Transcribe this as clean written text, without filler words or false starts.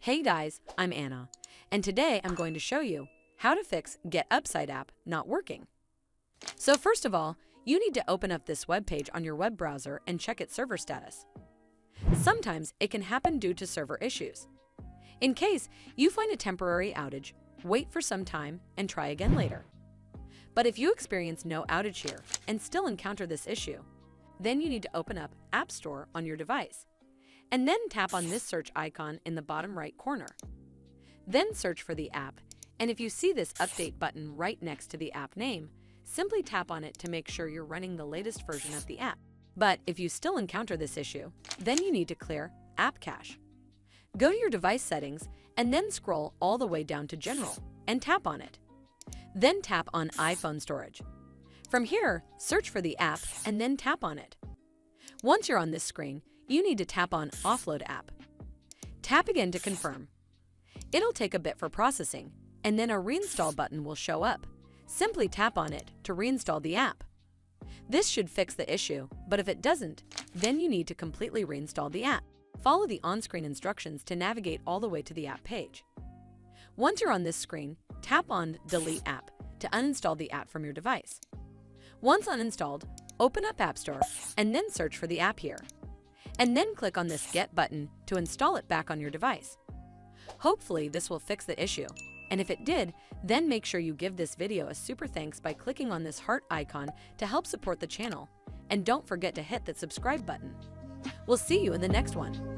Hey guys, I'm Anna, and today I'm going to show you how to fix GetUpside App Not Working. So first of all, you need to open up this web page on your web browser and check its server status. Sometimes it can happen due to server issues. In case you find a temporary outage, wait for some time and try again later. But if you experience no outage here and still encounter this issue, then you need to open up App Store on your device, and then tap on this search icon in the bottom right corner. Then search for the app, and if you see this update button right next to the app name, simply tap on it to make sure you're running the latest version of the app. But if you still encounter this issue, then you need to clear App Cache. Go to your device settings and then scroll all the way down to General and tap on it. Then tap on iPhone Storage. From here, search for the app and then tap on it. Once you're on this screen, you need to tap on Offload App. Tap again to confirm. It'll take a bit for processing, and then a reinstall button will show up. Simply tap on it to reinstall the app. This should fix the issue, but if it doesn't, then you need to completely reinstall the app. Follow the on-screen instructions to navigate all the way to the app page. Once you're on this screen, tap on Delete App to uninstall the app from your device. Once uninstalled, open up App Store and then search for the app here. And then click on this Get button to install it back on your device. Hopefully this will fix the issue, and if it did, then make sure you give this video a super thanks by clicking on this heart icon to help support the channel, and don't forget to hit that subscribe button. We'll see you in the next one.